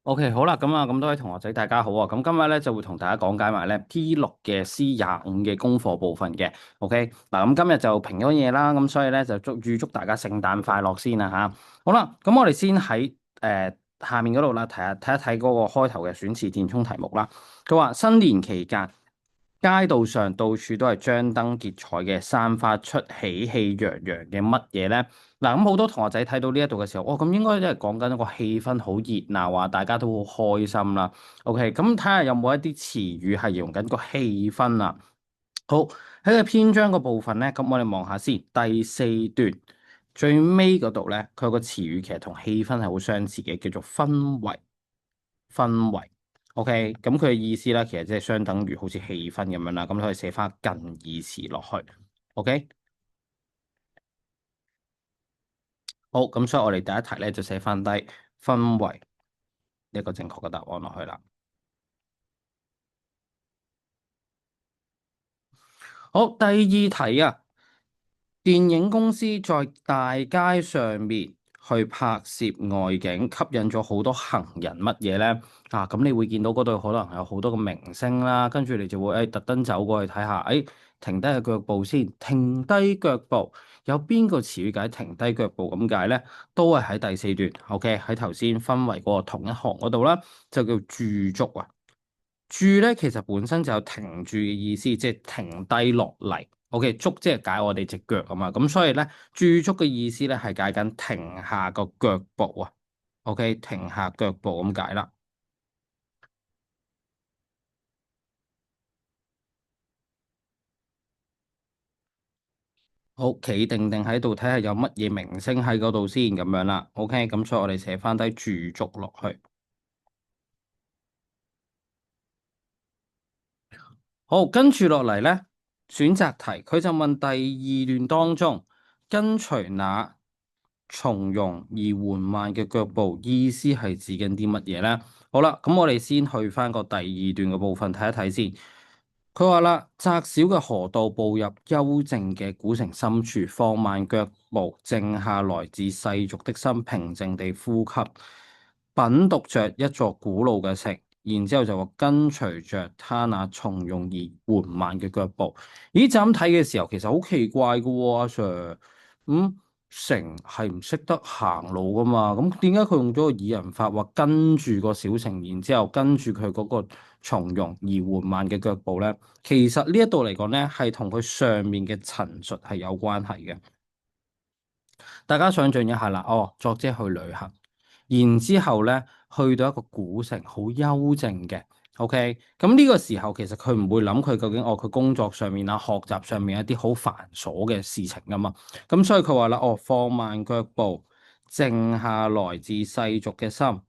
OK，好啦，咁多位同學仔大家好啊，咁今日咧就會同大家講解埋咧 P6嘅 C25嘅功課部分嘅。OK，嗱咁今日就平安夜啦，咁所以咧就預祝大家聖誕快樂先啦吓。好啦，咁我哋先喺下面嗰度啦，睇一睇嗰個開頭嘅選詞填充題目啦。佢話新年期間，街道上到處都係張燈結彩嘅，散發出喜氣洋洋嘅乜嘢咧？嗱，咁好多同學仔睇到呢一度嘅時候，哦，咁應該都係講緊一個氣氛好熱鬧啊，大家都好開心啦。OK，咁睇下有冇一啲詞語係形容緊個氣氛啊。好，喺個篇章個部分咧，咁我哋望下先，第四段最尾嗰度咧，佢有個詞語其實同氣氛係好相似嘅，叫做氛圍。氛圍，OK，咁佢嘅意思咧，其實即係相等於好似氣氛咁樣啦。咁你可以寫翻近義詞落去，OK。好，咁所以我哋第一題咧就寫翻低氛圍一個正確嘅答案落去啦。好，第二題啊，電影公司在大街上面去拍攝外景，吸引咗好多行人乜嘢咧？啊，咁你會見到嗰度可能有好多個明星啦，跟住你就會特登走過去睇下，停低個腳步先，停低腳步，有邊個詞語解停低腳步咁解咧？都係喺第四段，OK，喺頭先分為嗰個同一行嗰度啦，就叫駐足啊。住咧，其實本身就有停住嘅意思，即係停低落嚟。O.K. 足即係解我哋隻腳啊嘛，咁所以咧駐足嘅意思咧係解緊停下個腳步啊。O.K. 停下腳步咁解啦。好，企定定喺度睇下有乜嘢明星喺嗰度先咁樣啦。O.K. 咁所以我哋寫翻低駐足落去。好，跟住落嚟咧，選擇題佢就問第二段當中，跟隨那從容而緩慢嘅腳步，意思係指緊啲乜嘢咧？好啦，咁我哋先去翻個第二段嘅部分睇一睇先。佢話啦，窄小嘅河道步入幽靜嘅古城深處，放慢腳步，靜下來自世俗的心，平靜地呼吸，品讀着一座古老嘅城。然之後就話跟隨着他那從容而緩慢嘅腳步。咦，就咁睇嘅時候，其實好奇怪嘅喎，阿 Sir。咁城係唔識得行路噶嘛？咁點解佢用咗個擬人法，話跟住個小城，然之後跟住佢嗰個從容而緩慢嘅腳步咧？其實呢一度嚟講咧，係同佢上面嘅陳述係有關係嘅。大家想象一下啦，哦，作者去旅行，然之後咧去到一個古城，好幽靜嘅。OK，咁呢個時候其實佢唔會諗佢究竟佢工作上面啊、學習上面一啲好繁瑣嘅事情噶嘛。咁所以佢話啦，放慢腳步，靜下來自世俗嘅心，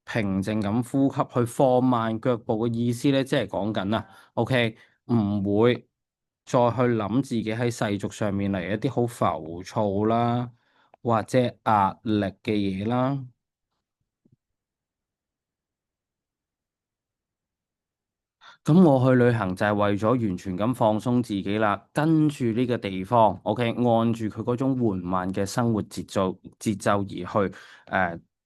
平靜咁呼吸，去放慢腳步嘅意思咧，即係講緊啊，OK，唔會再去諗自己喺世俗上面嚟一啲好浮躁啦，或者壓力嘅嘢啦。咁我去旅行就係為咗完全咁放鬆自己啦，跟住呢個地方，OK，按住佢嗰種緩慢嘅生活節奏而去，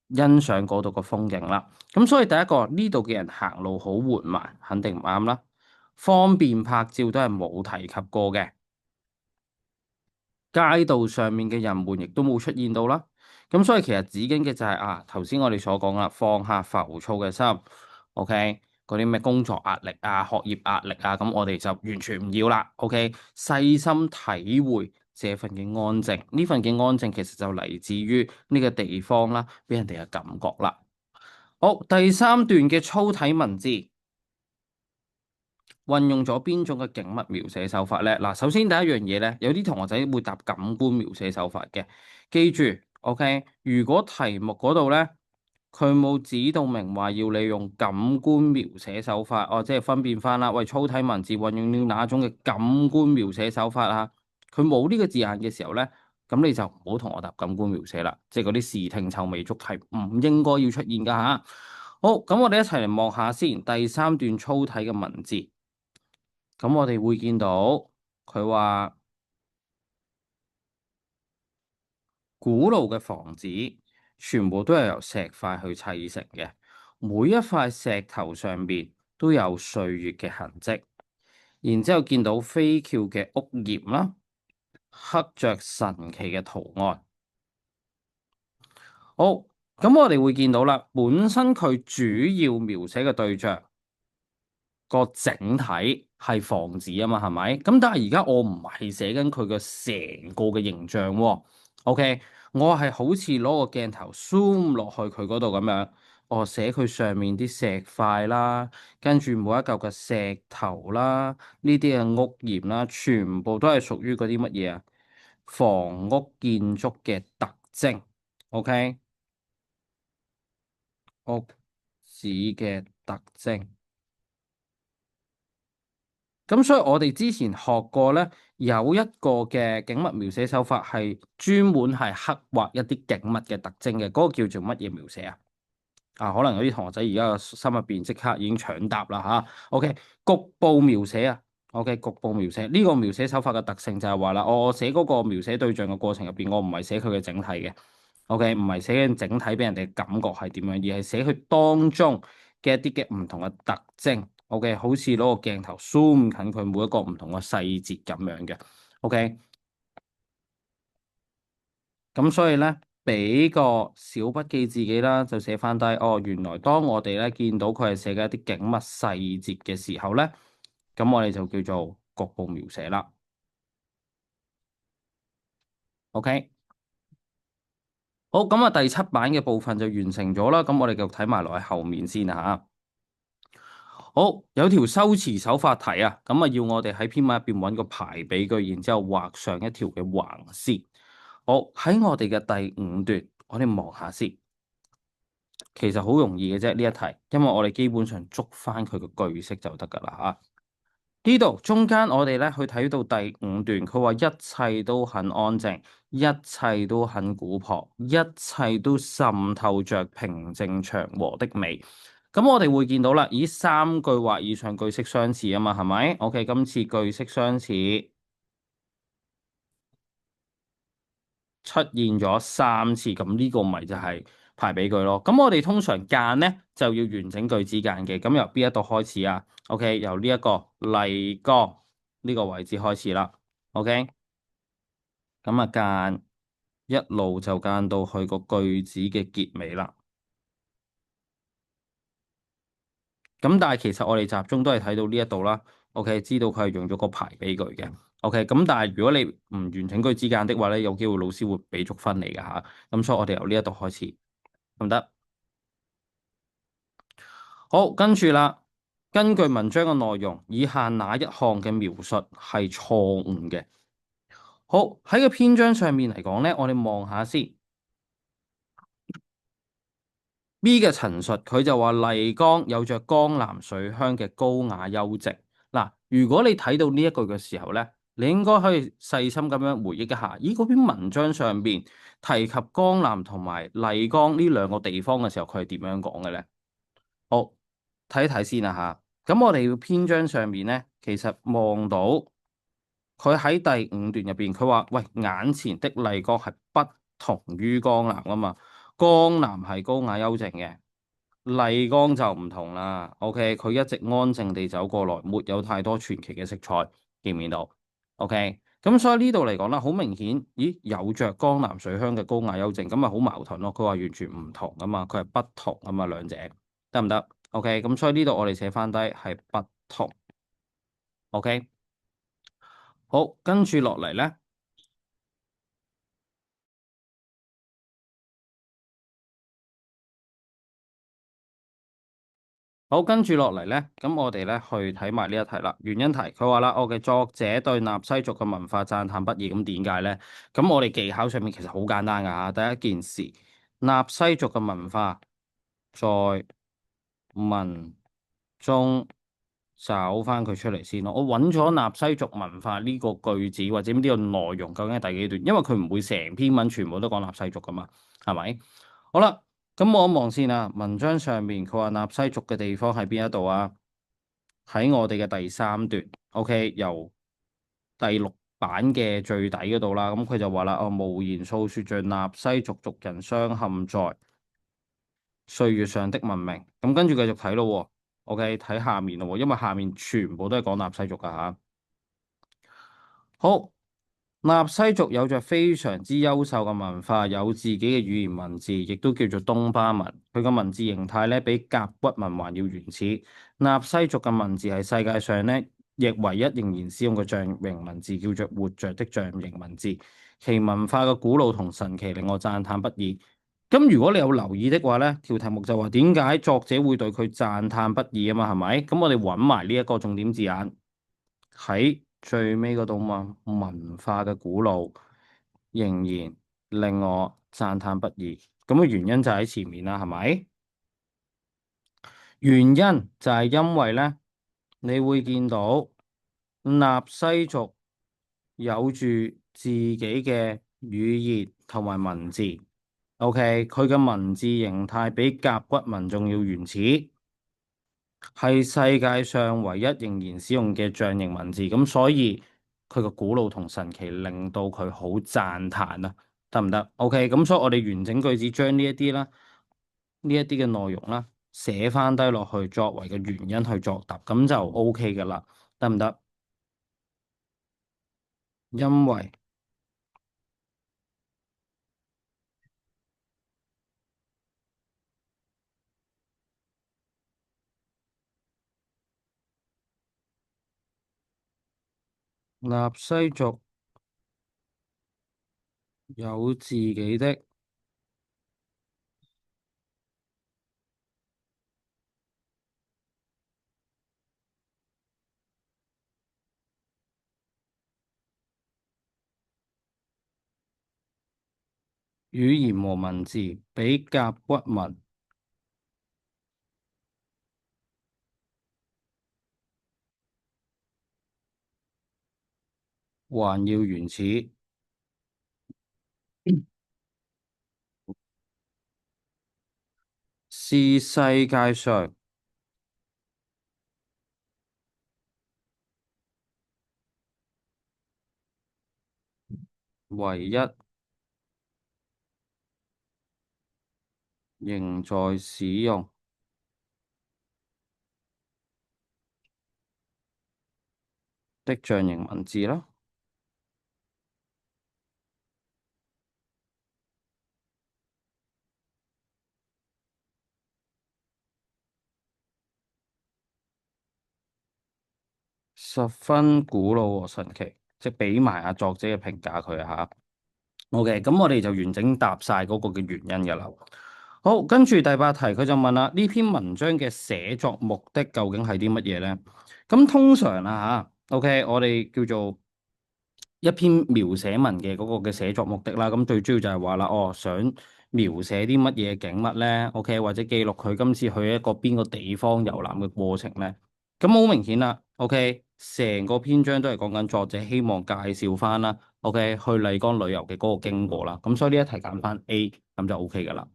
欣賞嗰度嘅風景啦。咁所以第一個呢度嘅人行路好緩慢，肯定唔啱啦。方便拍照都係冇提及過嘅，街道上面嘅人們亦都冇出現到啦。咁所以其實指緊嘅就係頭先我哋所講啦，放下浮躁嘅心，OK，嗰啲咩工作壓力啊、學業壓力啊，咁我哋就完全唔要啦。OK，細心體會這份嘅安靜，呢份嘅安靜其實就嚟自於呢個地方啦，俾人哋嘅感覺啦。好，第三段嘅粗體文字運用咗邊種嘅景物描寫手法咧？嗱，首先第一樣嘢咧，有啲同學仔會答感官描寫手法嘅，記住，OK，如果題目嗰度咧，佢冇指到明話要你用感官描寫手法，即係分辨翻啦。喂，粗體文字運用了哪種嘅感官描寫手法啊？佢冇呢個字眼嘅時候咧，咁你就唔好同我答感官描寫啦，即係嗰啲視聽嗅味觸係唔應該要出現噶吓。好，咁我哋一齊嚟望下先，第三段粗體嘅文字。咁我哋會見到佢話古老嘅房子全部都係由石塊去砌成嘅。每一塊石頭上邊都有歲月嘅痕跡，然之後見到飛翹嘅屋檐啦，刻着神奇嘅圖案。好，咁我哋會見到啦，本身佢主要描寫嘅對象個整體係房子啊嘛，係咪？咁但係而家我唔係寫緊佢嘅成個嘅形象喎。OK，我係好似攞個鏡頭 zoom 落去佢嗰度咁樣，我寫佢上面啲石塊啦，跟住每一嚿嘅石頭啦，呢啲嘅屋檐啦，全部都係屬於嗰啲乜嘢啊？房屋建築嘅特徵。OK。屋子嘅特徵，咁所以我哋之前學過咧，有一個嘅景物描寫手法係專門係刻畫一啲景物嘅特徵嘅，嗰個叫做乜嘢描寫啊？啊，可能有啲同學仔而家個心入邊即刻已經搶答啦吓。OK，局部描寫啊。OK，局部描寫呢個描寫手法嘅特性就係話啦，我寫嗰個描寫對象嘅過程入邊，我唔係寫佢嘅整體嘅。OK，唔係寫緊整體俾人哋感覺係點樣，而係寫佢當中嘅一啲嘅唔同嘅特徵。OK，好似攞個鏡頭 zoom 近佢每一個唔同嘅細節咁樣嘅。OK，咁所以咧，俾個小筆記自己啦，就寫翻低。哦，原來當我哋咧見到佢係寫嘅一啲景物細節嘅時候咧，咁我哋就叫做局部描寫啦。OK，好，咁啊第七版嘅部分就完成咗啦。咁我哋就睇埋落去後面先啊。好，有條修辭手法題啊，咁啊要我哋喺篇文入邊揾個排比句，然之後畫上一條嘅橫線。好，喺我哋嘅第五段，我哋望下先。其實好容易嘅啫，呢一題，因為我哋基本上捉翻佢個句式就得噶啦吓。呢度中間我哋咧去睇到第五段，佢話一切都很安靜，一切都很古樸，一切都滲透着平靜祥和的美。咁我哋會見到啦，咦，三句話以上句式相似啊嘛，係咪？OK，今次句式相似出現咗三次，咁呢個咪就係排比句咯。咁我哋通常間咧就要完整句子間嘅，咁由邊一度開始啊？OK，由呢一個麗江呢個位置開始啦。OK，咁啊間一路就間到去個句子嘅結尾啦。咁但係其實我哋集中都係睇到呢一度啦，OK，知道佢係用咗個排比句嘅，OK，咁但係如果你唔完整句之間的話咧，有機會老師會俾足分你㗎吓，咁所以我哋由呢一度開始，得唔得？好，跟住啦，根據文章嘅內容，以下哪一項嘅描述係錯誤嘅？好，喺個篇章上面嚟講咧，我哋望下先。B 嘅陳述，佢就話麗江有着江南水鄉嘅高雅幽靜。嗱，如果你睇到呢一句嘅時候咧，你應該可以細心咁樣回憶一下，咦，嗰篇文章上邊提及江南同埋麗江呢兩個地方嘅時候，佢係點樣講嘅咧？好，睇一睇先啦吓。咁我哋要篇章上面咧，其實望到佢喺第五段入邊，佢話喂，眼前的麗江係不同於江南啊嘛，江南係高雅幽靜嘅。麗江就唔同啦，OK，佢一直安靜地走過來，沒有太多傳奇嘅色彩，見唔見到？OK，咁所以呢度嚟講啦，好明顯，咦，有着江南水鄉嘅高雅幽靜，咁咪好矛盾咯。佢話完全唔同啊嘛，佢係不同啊嘛，兩者得唔得？OK，咁所以呢度我哋寫翻低係不同，OK，好，跟住落嚟咧。好，跟住落嚟咧，咁我哋咧去睇埋呢一題啦。原因題佢話啦，我嘅作者對納西族嘅文化讚歎不已。咁點解咧？咁我哋技巧上面其實好簡單噶吓。第一件事，納西族嘅文化在文中找翻佢出嚟先咯。我揾咗納西族文化呢個句子或者呢個內容究竟係第幾段？因為佢唔會成篇文全部都講納西族噶嘛，係咪？好啦。咁望一望先啊，文章上面佢話納西族嘅地方喺邊一度啊？喺我哋嘅第三段，OK，由第六版嘅最底嗰度啦。咁佢就話啦，哦，無言訴說着納西族族人相陷在歲月上的文明。咁跟住繼續睇咯喎，OK，睇下面咯喎，因為下面全部都係講納西族噶吓。好。納西族有着非常之優秀嘅文化，有自己嘅語言文字，亦都叫做東巴文。佢嘅文字形態咧，比甲骨文還要原始。納西族嘅文字係世界上咧，亦唯一仍然使用嘅象形文字，叫做活着的象形文字。其文化嘅古老同神奇，令我讚嘆不已。咁如果你有留意的話咧，條題目就話點解作者會對佢讚嘆不已啊嘛，係咪？咁我哋揾埋呢一個重點字眼。喺最尾嗰度嘛，文化嘅古老仍然令我讚嘆不已。咁嘅原因就喺前面啦，係咪？原因就係因為咧，你會見到納西族有住自己嘅語言同埋文字。OK，佢嘅文字形態比甲骨文仲要原始。係世界上唯一仍然使用嘅象形文字，咁所以佢個古老同神奇令到佢好讚嘆啊，得唔得？OK，咁所以我哋完整句子將呢一啲啦，呢一啲嘅內容啦，寫翻低落去作為嘅原因去作答，咁就 OK 噶啦，得唔得？因為納西族有自己的語言和文字，比甲骨文還要原始，是世界上唯一仍在使用的象形文字啦。十分古老和神奇，即係俾埋阿作者嘅評價佢啊吓。OK，咁我哋就完整答晒嗰個嘅原因㗎啦。好，跟住第八題，佢就問啦：呢篇文章嘅寫作目的究竟係啲乜嘢咧？咁通常啊吓，OK，我哋叫做一篇描寫文嘅嗰個嘅寫作目的啦。咁最主要就係話啦，哦，想描寫啲乜嘢景物咧？OK，或者記錄佢今次去一個邊個地方遊覽嘅過程咧？咁好明顯啦，OK，成個篇章都係講緊作者希望介紹翻啦，OK，去麗江旅遊嘅嗰個經過啦。咁所以呢一題揀翻 A，咁就 OK 噶啦。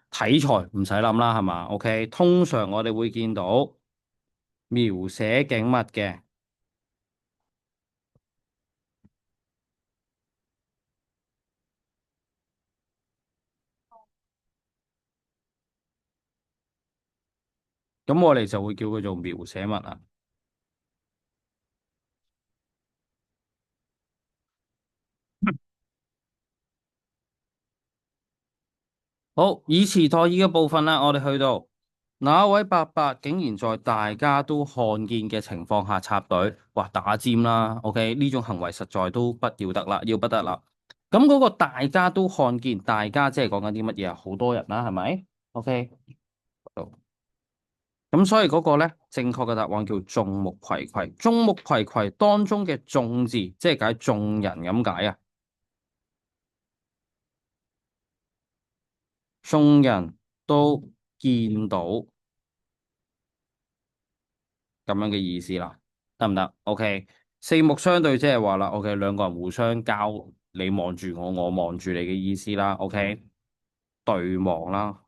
題材唔使諗啦，係嘛？OK，通常我哋會見到描寫景物嘅，咁我哋就會叫佢做描寫文啊。好，以詞代意嘅部分啦，我哋去到那位伯伯竟然在大家都看見嘅情況下插隊，哇，打尖啦！OK，呢種行為實在都不要得啦，要不得啦。咁嗰個大家都看見，大家即係講緊啲乜嘢啊？好多人啦，係咪？OK，好，咁所以嗰個咧正確嘅答案叫眾目睽睽。眾目睽睽當中嘅眾字，即係解眾人咁解啊。眾人都見到。咁樣嘅意思啦，得唔得？OK，四目相對即係話啦，OK，兩個人互相交，你望住我，我望住你嘅意思啦，OK，對望啦，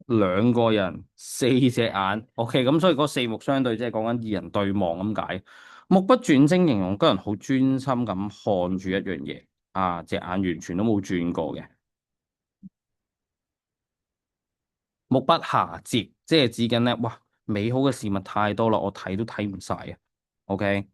兩個人四隻眼，OK，咁所以嗰四目相對即係講緊二人對望咁解，目不轉睛形容嗰人好專心咁看住一樣嘢。啊，隻眼完全都冇轉過嘅。目不暇接，即係指緊咧，哇，美好嘅事物太多啦，我睇都睇唔晒啊。OK，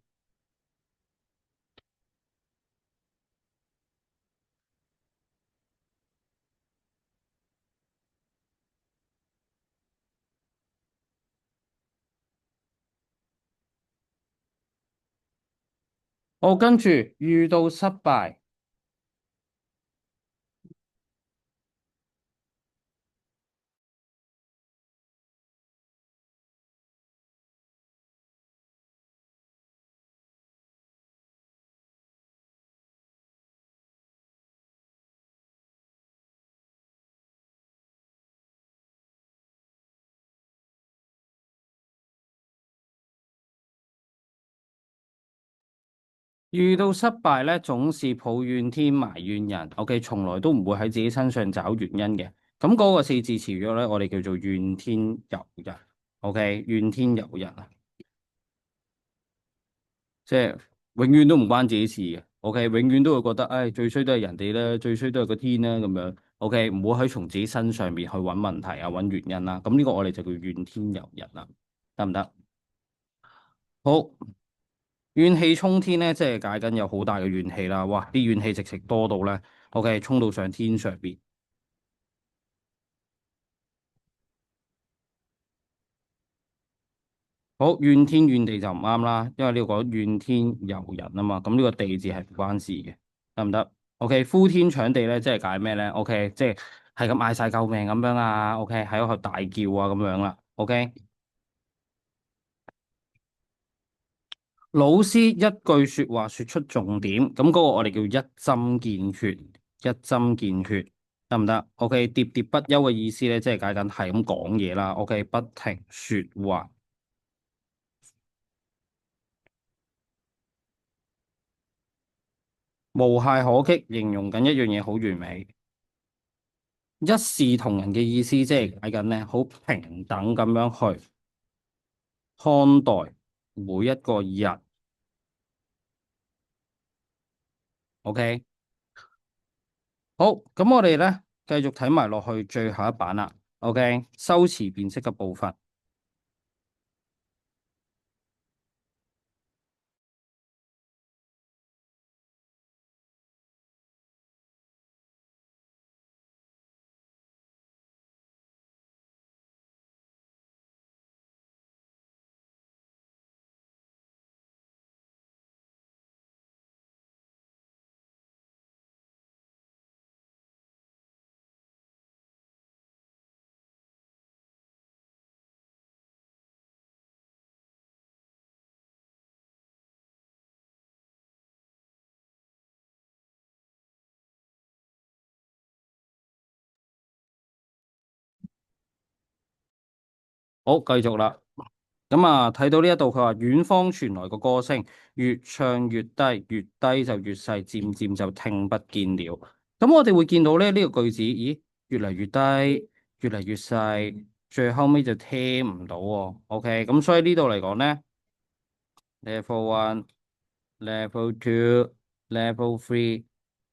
我跟住遇到失敗。遇到失敗咧，總是抱怨天埋怨人。OK，從來都唔會喺自己身上找原因嘅。咁嗰個四字詞語咧，我哋叫做怨天尤人。OK，怨天尤人啊，即係永遠都唔關自己事嘅。OK，永遠都會覺得，唉，最衰都係人哋啦，最衰都係個天啦咁樣。OK，唔會喺從自己身上面去揾問題啊，揾原因啦。咁呢個我哋就叫怨天尤人啦，得唔得？好。怨氣沖天咧，即係解緊有好大嘅怨氣啦。哇！啲怨氣直情多到咧，OK，衝到上天上邊。好，怨天怨地就唔啱啦，因為呢個講怨天尤人啊嘛。咁呢個地字係唔關事嘅，得唔得？OK，呼天搶地咧，即係解咩咧？OK，即係係咁嗌晒救命咁樣啊。OK，喺度大叫啊咁樣啦。OK，老師一句說話說出重點，咁嗰個我哋叫一針見血，一針見血。得唔得？OK，喋喋不休嘅意思咧，即係解緊係咁講嘢啦。OK，不停說話，無懈可擊，形容緊一樣嘢好完美。一視同仁嘅意思，即係解緊咧，好平等咁樣去看待每一個人。OK，好，咁我哋咧繼續睇埋落去最後一版啦。OK，修辭辨識嘅部分。好，繼續啦。咁啊，睇到呢一度，佢話遠方傳來個歌聲，越唱越低，越低就越細，漸漸就聽不見了。咁我哋會見到咧呢個句子，咦，越嚟越低，越嚟越細，最後尾就聽唔到喎。OK，咁所以呢度嚟講咧，level one、level two、level three。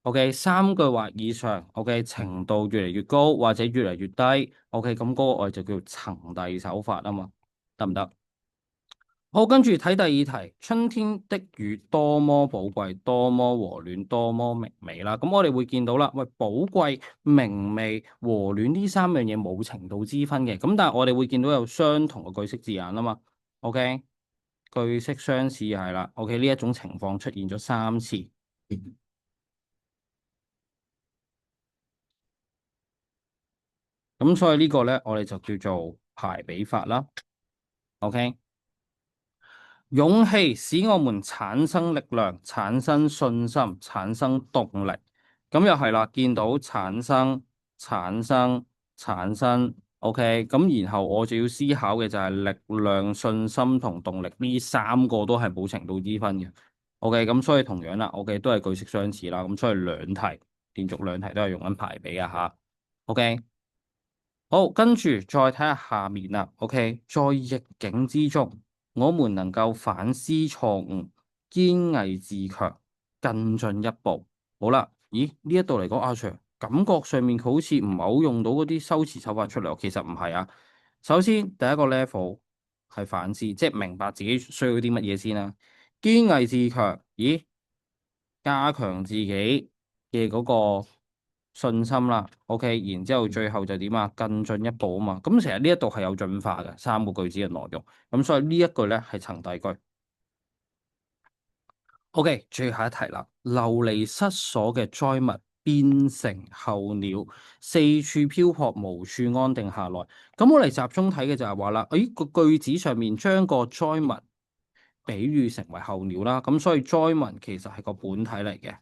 OK，三句或以上，OK，程度越嚟越高或者越嚟越低，OK，咁嗰個我哋就叫層遞手法啊嘛，得唔得？好，跟住睇第二題，春天的雨多麼寶貴，多麼和暖，多麼明媚啦。咁我哋會見到啦，喂，寶貴、明媚、和暖呢三樣嘢冇程度之分嘅。咁但係我哋會見到有相同嘅句式字眼啊嘛。OK，句式相似係啦。OK，呢一種情況出現咗三次。咁所以個呢個咧，我哋就叫做排比法啦。OK。勇氣使我們產生力量、產生信心、產生動力。咁又係啦，見到產生、產生、產生，OK。咁然後我就要思考嘅就係力量、信心同動力呢三個都係冇程度之分嘅。OK，咁所以同樣啦，OK 都係句式相似啦。咁所以兩題連續兩題都係用緊排比啊吓。OK。好，跟住再睇下下面啦。OK，在逆境之中，我們能夠反思錯誤，堅毅自強，更進一步。好啦，咦呢一度嚟講，阿 Sir 感覺上面佢好似唔係好用到嗰啲修辭手法出嚟喎，其實唔係啊。首先第一個 level 係反思，即係明白自己需要啲乜嘢先啦。堅毅自強，咦？加強自己嘅嗰個信心啦。OK，然之後最後就點啊？更進一步啊嘛。咁其實呢一度係有進化嘅三個句子嘅內容。咁所以呢一句咧係層遞句。OK，最後一題啦。流離失所嘅災民變成候鳥，四處漂泊，無處安定下來。咁我哋集中睇嘅就係話啦，誒個句子上面將個災民比喻成為候鳥啦。咁所以災民其實係個本體嚟嘅。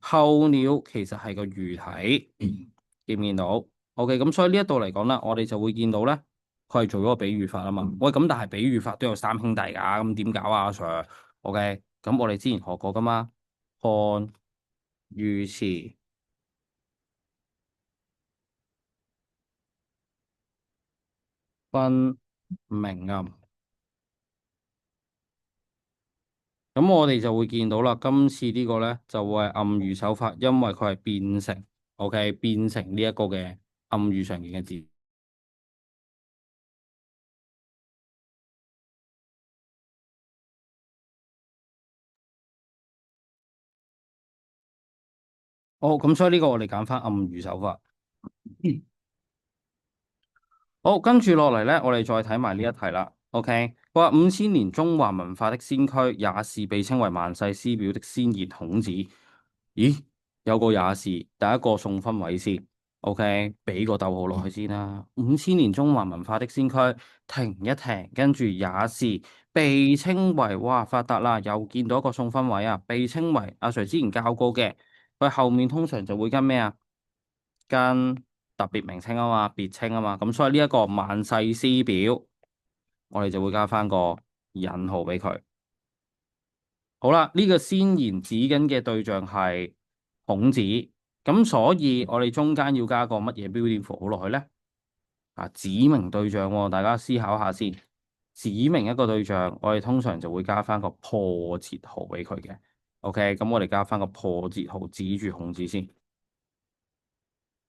候鳥其實係個魚體，見唔見到？OK，咁所以呢一度嚟講啦，我哋就會見到咧，佢係做咗個比喻法啊嘛。喂，咁但係比喻法都有三兄弟㗎，咁點搞啊，阿 Sir？OK，咁我哋之前學過㗎嘛，看喻詞分明暗，咁我哋就會見到啦。今次呢個咧就會係暗喻手法，因為佢係變成 OK 變成呢一個嘅暗喻常見嘅字。好，咁所以呢個我哋揀翻暗喻手法。好，跟住落嚟咧，我哋再睇埋呢一題啦。OK，佢話5000年中華文化的先驅，也是被稱為萬世師表的先賢孔子。咦，有個也是，第一個送分位先。OK，俾個逗號落去先啦。5000年中華文化的先驅，停一停，跟住也是被稱為，哇，發達啦，又見到一個送分位啊，被稱為阿 Sir 之前教過嘅，佢後面通常就會跟咩啊？跟特別名稱啊嘛，別稱啊嘛，咁所以呢一個萬世師表，我哋就會加翻個引號俾佢。好啦，呢個先賢指緊嘅對象係孔子，咁所以我哋中間要加個乜嘢標點符號落去咧？啊，指明對象喎，大家思考下先。指明一個對象，我哋通常就會加翻個破折號俾佢嘅。OK，咁我哋加翻個破折號指住孔子先。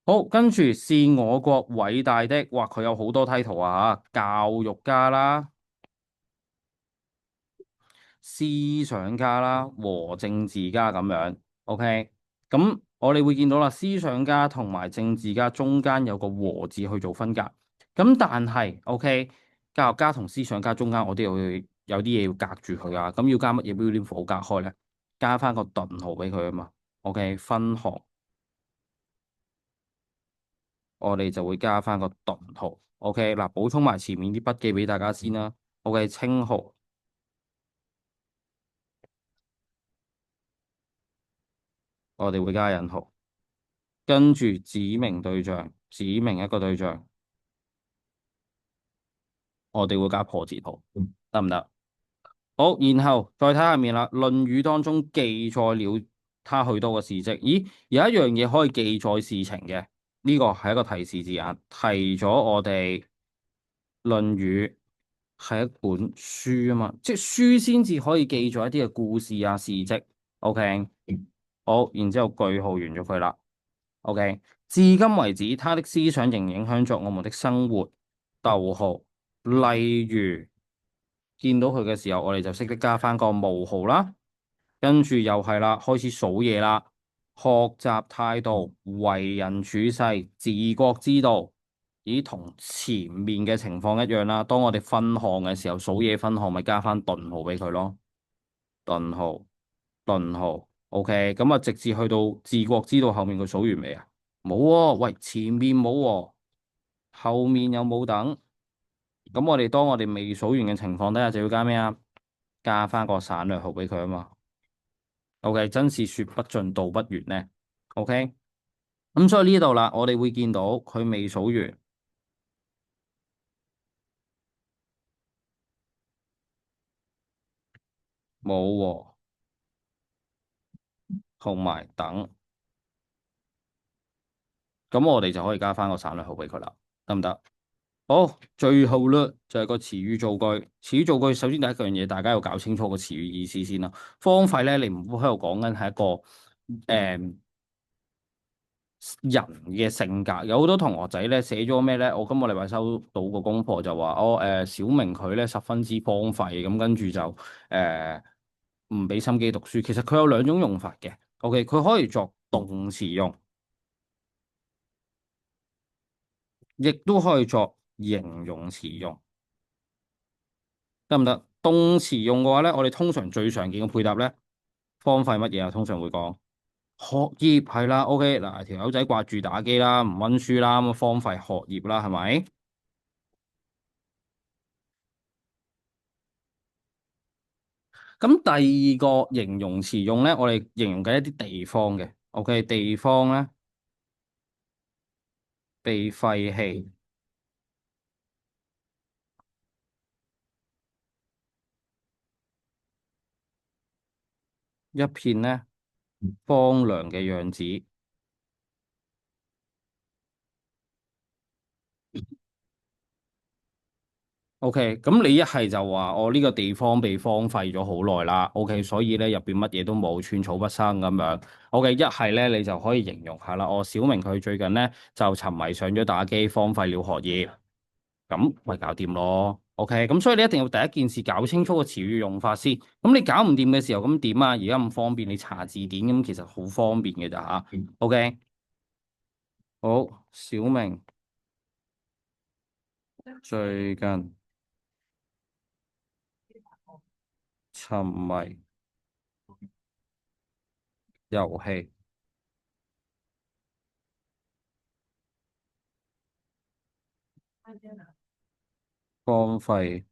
好，跟住是我國偉大的，哇！佢有好多 title 啊，教育家啦、思想家啦和政治家咁樣。OK，咁我哋會見到啦，思想家同埋政治家中間有個和字去做分隔。咁但係 OK，教育家同思想家中間我都要有啲嘢要隔住佢啊。咁要加乜嘢標點符號隔開咧？加翻個頓號俾佢啊嘛。OK，分行。我哋就會加翻個頓號。OK，嗱，補充埋前面啲筆記俾大家先啦。OK，稱號，我哋會加引號，跟住指明對象，指明一個對象，我哋會加破折號，得唔得？好，然後再睇下面啦，《論語》當中記載了他許多個事蹟。咦，有一樣嘢可以記載事情嘅，呢個係一個提示字眼，提咗我哋《論語》係一本書啊嘛，即係書先至可以記載一啲嘅故事啊事蹟。OK，好，然之後句號完咗佢啦。OK，至今為止，他的思想仍影響着我們的生活。逗號，例如見到佢嘅時候，我哋就識得加翻個冒號啦。跟住又係啦，開始數嘢啦。學習態度、為人處世、治國之道，咦，同前面嘅情況一樣啦。當我哋分項嘅時候，數嘢分項咪加翻頓號俾佢咯。頓號，頓號，OK，咁啊，直至去到治國之道後面，佢數完未啊？冇喎，喂，前面冇喎，後面又冇等。咁我哋當我哋未數完嘅情況底下，就要加咩啊？加翻個省略號俾佢啊嘛。OK，真是說不盡道不完呢。OK，咁所以呢度啦，我哋會見到佢未數完，冇喎，同埋等，咁我哋就可以加翻個省略號俾佢啦，得唔得？好，最後咧就係個詞語造句。詞語造句，首先第一樣嘢，大家要搞清楚個詞語意思先啦。荒廢咧，你唔好喺度講緊係一個誒人嘅性格。有好多同學仔咧寫咗咩咧？我今個禮拜收到個功課就話，小明佢咧十分之荒廢，咁跟住就誒唔俾心機讀書。其實佢有兩種用法嘅。OK，佢可以作動詞用，亦都可以作形容詞用，得唔得？動詞用嘅話咧，我哋通常最常見嘅配搭咧，荒廢乜嘢啊？通常會講學業係啦。OK，嗱，條友仔掛住打機啦，唔溫書啦，咁啊荒廢學業啦，係咪？咁第二個形容詞用咧，我哋形容緊一啲地方嘅。OK，地方咧被廢棄，一片咧荒涼嘅樣子。OK，咁你一係就話我呢個地方被荒廢咗好耐啦。OK，所以咧入邊乜嘢都冇，寸草不生咁樣。OK，一係咧你就可以形容下啦。小明佢最近咧就沉迷上咗打機，荒廢了學業。咁咪搞掂咯。OK，咁所以你一定要第一件事搞清楚個詞語用法先。咁你搞唔掂嘅時候，咁點啊？而家咁方便，你查字典咁其實好方便嘅咋吓。OK，好，小明最近沉迷遊戲，荒廢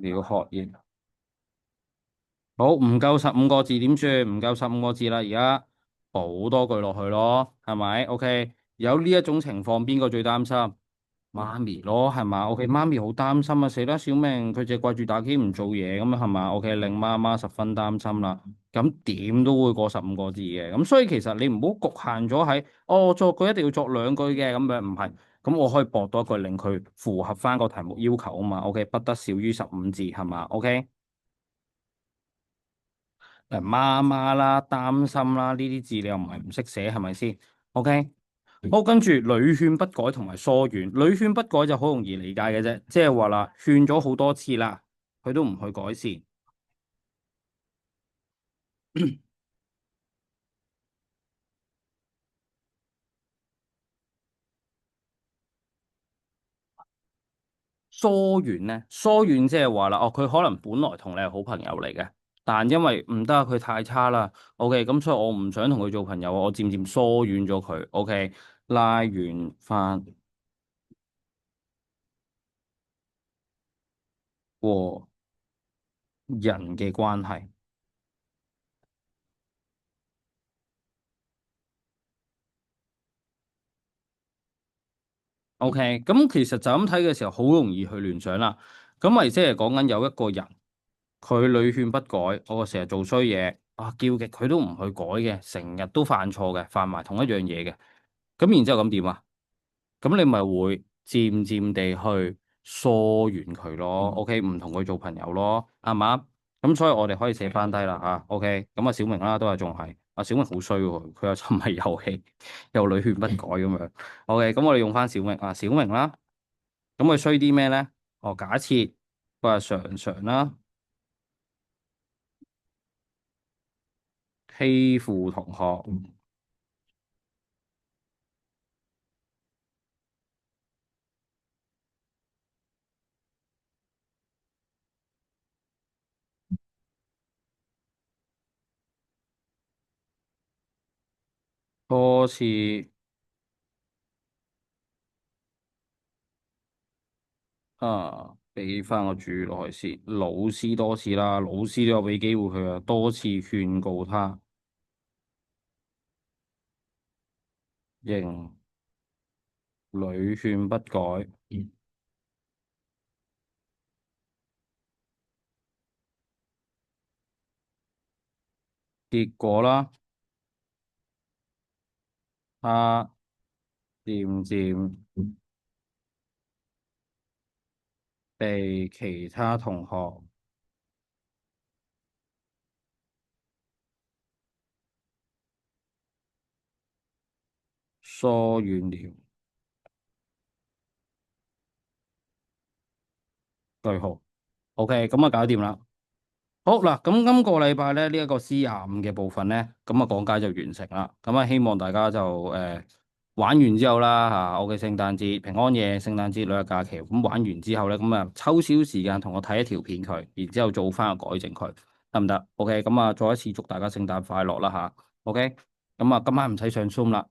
了學業。好，唔夠15個字點算？唔夠15個字啦，而家補多句落去咯，係咪？OK，有呢一種情況，邊個最擔心？媽咪咯，係嘛？OK，媽咪好擔心啊！死啦，小明佢淨係掛住打機唔做嘢咁啊，係嘛？OK，令媽媽十分擔心啦。咁點都會過15個字嘅，咁所以其實你唔好局限咗喺作句一定要作2句嘅咁樣，唔係。咁我可以駁多一句令佢符合翻個題目要求啊嘛。OK，不得少於15字，係嘛？OK。媽媽啦、擔心啦，呢啲字你又唔係唔識寫，係咪先？OK，好，跟住屢勸不改同埋疏遠，屢勸不改就好容易理解嘅啫，即係話啦，勸咗好多次啦，佢都唔去改善。疏遠咧，疏遠即係話啦，佢可能本來同你係好朋友嚟嘅，但因為唔得，佢太差啦。OK，咁所以我唔想同佢做朋友，我漸漸疏遠咗佢。OK，拉遠翻和人嘅關係。OK，咁其實就咁睇嘅時候，好容易去聯想啦。咁咪即係講緊有一個人，佢屢勸不改，我成日做衰嘢，叫極佢都唔去改嘅，成日都犯錯嘅，犯埋同一樣嘢嘅。咁然之後咁點啊？咁你咪會漸漸地去疏遠佢咯。OK，唔同佢做朋友咯，啱唔啱？咁所以我哋可以寫翻低啦吓。OK，咁啊小明啦，都係仲係小明好衰喎，佢又沉迷遊戲，又屢勸不改咁樣。OK，咁我哋用翻小明小明啦。咁佢衰啲咩咧？假設佢話常常啦欺負同學，多次俾翻個注落去先。老師多次啦，老師都有俾機會佢啊，多次勸告他，仍屢勸不改。結果啦，他漸漸被其他同學疏遠了。句號。OK，咁啊搞掂啦。好嗱，咁今個禮拜咧呢一個 C25嘅部分咧，咁啊講解就完成啦。咁啊希望大家就玩完之後啦嚇，我嘅聖誕節、平安夜、聖誕節兩日假期，咁玩完之後咧，咁啊抽少時間同我睇一條片佢，然之後做翻個改正佢，得唔得？OK，咁啊再一次祝大家聖誕快樂啦嚇。OK，咁啊今晚唔使上 Zoom 啦。